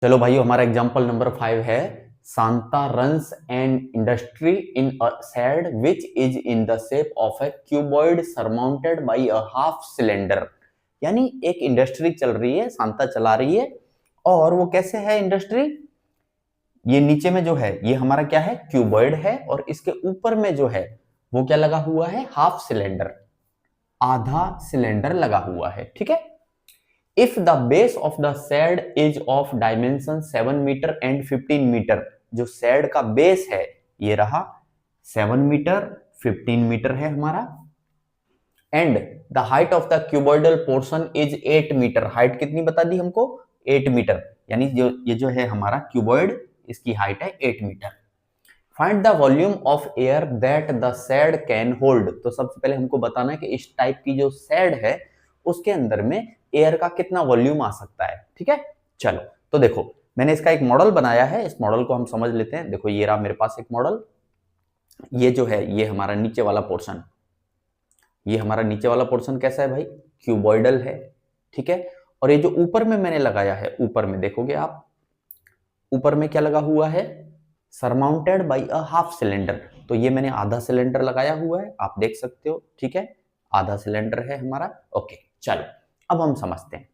चलो भाई, हमारा एग्जांपल नंबर 5 है। Shanta runs an industry in a shed which is in the shape of a cuboid surmounted by a half cylinder. यानी एक industry चल रही है, सांता चला रही है। और वो कैसे है इंडस्ट्री? ये नीचे में जो है ये हमारा क्या है, क्यूबॉइड है। और इसके ऊपर में जो है वो क्या लगा हुआ है, हाफ सिलेंडर, आधा सिलेंडर लगा हुआ है। ठीक है। If the base of the shed is of dimension 7 metre and 15 metre, जो shed का बेस है ये रहा 7 मीटर 15 मीटर है हमारा। And the height of the cuboidal portion is 8 metre. Height कितनी बता दी हमको, 8 मीटर। यानी जो ये जो है हमारा क्यूबॉइड, इसकी हाइट है 8 metre. Find the volume of air that the shed can hold. तो सबसे पहले हमको बताना है कि इस टाइप की जो सैड है उसके अंदर में एयर का कितना वॉल्यूम आ सकता है। ठीक है। चलो, तो देखो मैंने इसका एक मॉडल बनाया है, इस मॉडल को हम समझ लेते हैं। देखो ये रहा मेरे पास एक मॉडल। ये जो है ये हमारा नीचे वाला पोर्शन, ये हमारा नीचे वाला पोर्शन कैसा है भाई, क्यूबॉइडल है। ठीक है। और ये जो ऊपर में मैंने लगाया है, ऊपर में देखोगे आप, ऊपर में क्या लगा हुआ है, surmounted by a half cylinder. तो ये मैंने आधा सिलेंडर लगाया हुआ है, आप देख सकते हो। ठीक है, आधा सिलेंडर है हमारा। ओके, चलो अब हम समझते हैं।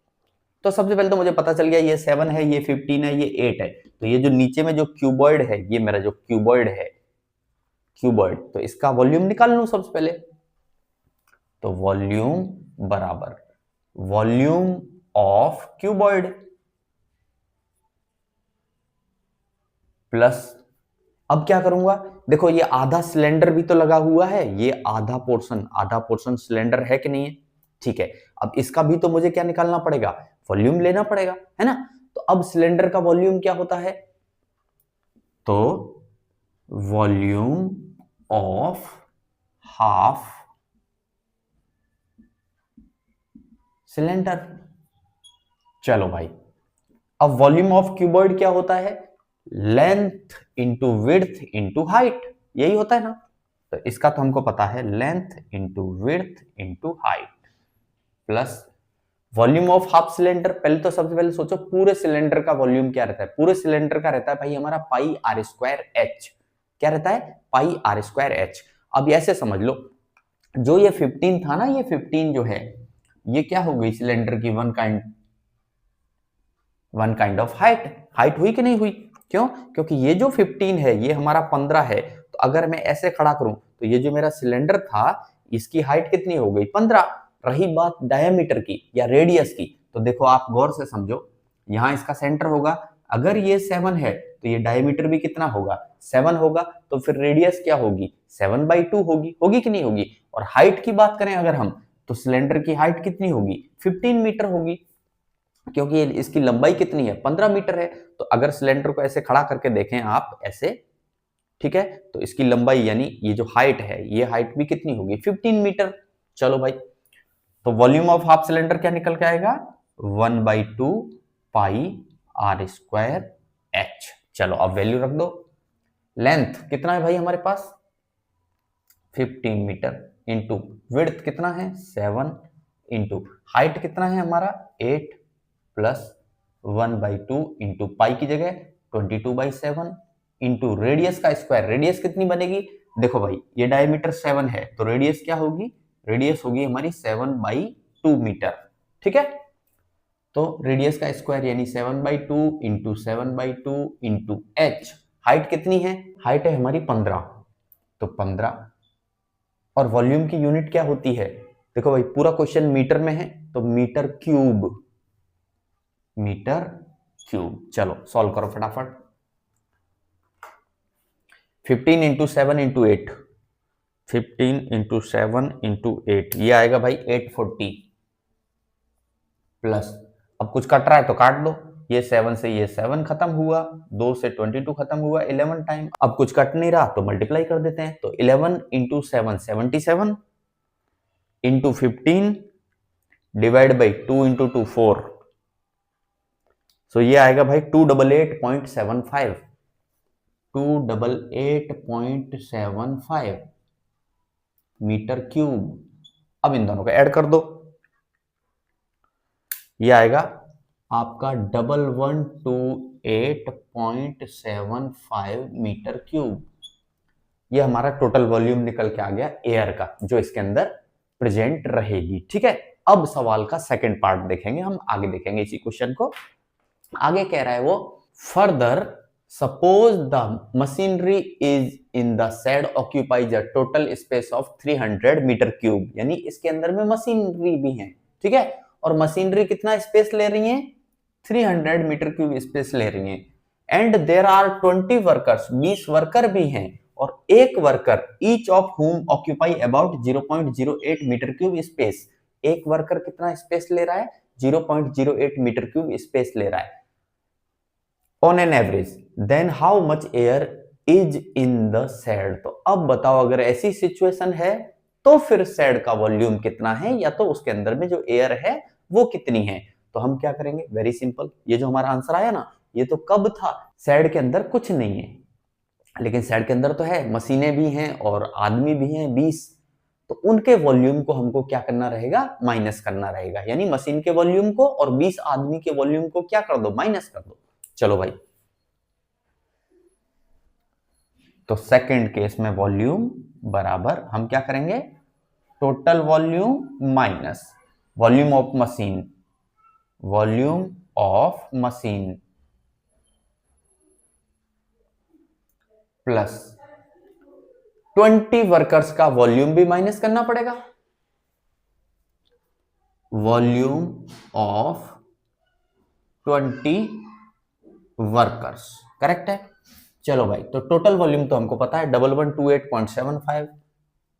तो सबसे पहले तो मुझे पता चल गया ये 7 है, ये 15 है, ये 8 है। तो ये जो नीचे में जो क्यूबॉइड है, ये मेरा जो क्यूबॉइड है, क्यूबॉइड, तो इसका वॉल्यूम निकाल लूं सबसे पहले। तो वॉल्यूम बराबर वॉल्यूम ऑफ क्यूबॉइड प्लस, अब क्या करूंगा, देखो ये आधा सिलेंडर भी तो लगा हुआ है, ये आधा पोर्शन सिलेंडर है कि नहीं है। ठीक है। अब इसका भी तो मुझे क्या निकालना पड़ेगा, वॉल्यूम लेना पड़ेगा, है ना। तो अब सिलेंडर का वॉल्यूम क्या होता है, तो वॉल्यूम ऑफ हाफ सिलेंडर। चलो भाई, अब वॉल्यूम ऑफ क्यूबॉइड क्या होता है, length into width into height, यही होता है ना। तो इसका तो हमको पता है, length into width into height plus volume of half cylinder. पहले तो सबसे पहले सोचो पूरे सिलेंडर का वॉल्यूम क्या रहता है। पूरे सिलेंडर का रहता है भाई हमारा पाई आर स्क्वायर एच। क्या रहता है, पाई आर स्क्वायर एच। अब ऐसे समझ लो, जो ये 15 था ना, ये 15 जो है ये क्या हो गई, सिलेंडर की one kind of height. Height हुई कि नहीं हुई, क्यों, क्योंकि ये जो 15 है ये हमारा 15 है। तो अगर मैं ऐसे खड़ा करूं तो ये जो मेरा सिलेंडर था इसकी हाइट कितनी हो गई, 15। रही बात डायमीटर की या रेडियस की, तो देखो आप गौर से समझो, यहां इसका सेंटर होगा। अगर ये 7 है तो ये डायमीटर भी कितना होगा, 7 होगा। तो फिर रेडियस क्या होगी, 7/2 होगी। होगी कि नहीं होगी। और हाइट की बात करें अगर हम, तो सिलेंडर की हाइट कितनी होगी, 15 मीटर होगी, क्योंकि इसकी लंबाई कितनी है, 15 मीटर है। तो अगर सिलेंडर को ऐसे खड़ा करके देखें आप ऐसे, ठीक है, तो इसकी लंबाई यानी ये जो हाइट है, ये हाइट भी कितनी होगी, 15 मीटर। चलो भाई, तो वॉल्यूम ऑफ हाफ सिलेंडर क्या निकल के आएगा, 1/2 पाई आर स्क्वायर एच। चलो अब वैल्यू रख दो। लेंथ कितना है भाई हमारे पास, 15 मीटर, इंटू विड्थ कितना है 7, इंटू हाइट कितना है हमारा 8, प्लस 1/2 इंटू पाई की जगह 22/7, इंटू रेडियस का स्क्वायर। रेडियस कितनी बनेगी, देखो भाई ये डायमीटर 7 है तो रेडियस क्या होगी, रेडियस होगी हमारी 7/2 मीटर। ठीक है। तो रेडियस का स्क्वायर यानी 7/2 इंटू 7/2 इंटू एच। हाइट कितनी है, हाइट है हमारी 15, तो 15। और वॉल्यूम की यूनिट क्या होती है, देखो भाई पूरा क्वेश्चन मीटर में है तो मीटर क्यूब, मीटर क्यूब। चलो सॉल्व करो फटाफट। 15 इंटू 7 इंटू 8, 15 इंटू 7 इंटू 8, ये आएगा भाई 840, प्लस अब कुछ कट रहा है तो काट दो। ये 7 से ये 7 खत्म हुआ, 2 से 22 खत्म हुआ 11 टाइम। अब कुछ कट नहीं रहा तो मल्टीप्लाई कर देते हैं। तो 11 into 7 77, into 15 divide by 2 into 2 4। सो ये आएगा भाई 288.75, 288.75 मीटर क्यूब। अब इन दोनों को ऐड कर दो, ये आएगा आपका 1128.75 मीटर क्यूब। ये हमारा टोटल वॉल्यूम निकल के आ गया एयर का, जो इसके अंदर प्रेजेंट रहेगी। ठीक है, अब सवाल का सेकंड पार्ट देखेंगे, हम आगे देखेंगे इसी क्वेश्चन को। आगे कह रहा है वो, further suppose the machinery is in the shed occupies a total space of 300 metre cube, यानी इसके अंदर में मशीनरी भी है। ठीक है, और मशीनरी कितना स्पेस ले रही है? 300 मीटर क्यूब स्पेस ले रही है। And there are 20 workers, 20 worker भी हैं, और एक worker each of whom occupy about 0.08 metre cube space. एक वर्कर कितना स्पेस ले रहा है? 0.08 मीटर क्यूब स्पेस ले रहा है on an average. Then how much air is in the shed. तो अब बताओ, अगर ऐसी सिचुएशन है तो फिर शेड का वॉल्यूम कितना है, या तो उसके अंदर में जो एयर है वो कितनी है। तो हम क्या करेंगे? वेरी सिंपल, ये जो हमारा आंसर आया ना, ये तो कब था? शेड के अंदर कुछ नहीं है, लेकिन शेड के अंदर तो है, मशीनें भी हैं और आदमी भी हैं 20। तो उनके वॉल्यूम को हमको क्या करना रहेगा? माइनस करना रहेगा। यानी मशीन के वॉल्यूम को और 20 आदमी के वॉल्यूम को क्या कर दो? माइनस कर दो। चलो भाई, तो सेकंड केस में वॉल्यूम बराबर हम क्या करेंगे? Total volume minus volume of machine, volume of machine plus 20 workers का वॉल्यूम भी माइनस करना पड़ेगा, वॉल्यूम ऑफ 20 वर्कर्स। करेक्ट है। चलो भाई, तो टोटल वॉल्यूम तो हमको पता है 1128.75,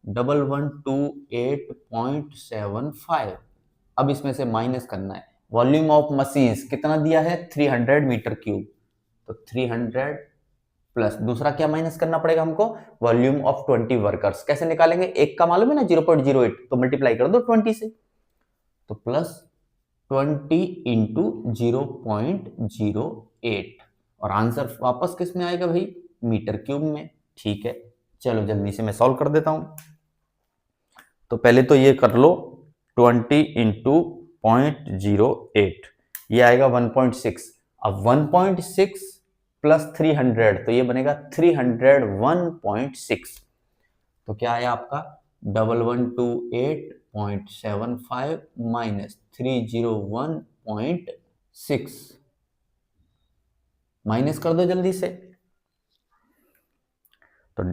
1128.75। अब इसमें से माइनस करना है। वॉल्यूम ऑफ मशीन्स कितना दिया है? 300 मीटर क्यूब। तो 300 प्लस दूसरा क्या माइनस करना पड़ेगा हमको? Volume of 20 workers. कैसे निकालेंगे? एक का मालूम है ना 0.08, तो मल्टीप्लाई कर दो 20 से, तो प्लस 20 इंटू 0.08, और आंसर वापस किस में आएगा भाई? मीटर क्यूब में। ठीक है, चलो जल्दी से मैं सॉल्व कर देता हूं। तो पहले तो ये कर लो, 20 इंटू 0.08, ये आएगा 1.6। अब 1.6 प्लस 300, तो ये बनेगा 301.6। तो क्या आया आपका? 1128.75 माइनस 301.6, माइनस कर दो जल्दी से। तो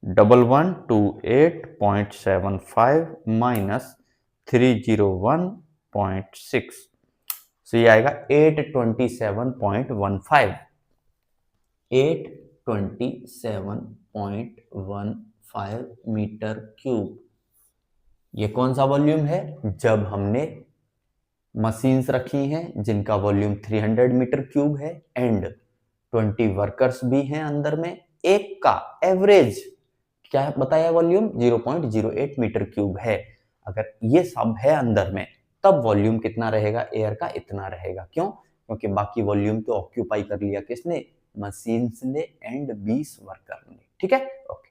1128.75 माइनस 301.6, तो ये आएगा 827.15, 827.15 मीटर क्यूब। ये कौन सा वॉल्यूम है? जब हमने मशीन्स रखी हैं जिनका वॉल्यूम 300 मीटर क्यूब है एंड 20 वर्कर्स भी हैं अंदर में, एक का एवरेज क्या बताया वॉल्यूम? 0.08 मीटर क्यूब है। अगर ये सब है अंदर में, तब वॉल्यूम कितना रहेगा एयर का? इतना रहेगा। क्यों? क्योंकि बाकी वॉल्यूम तो ऑक्यूपाई कर लिया किसने? मशीन्स ने एंड 20 वर्कर ने। ठीक है, ओके।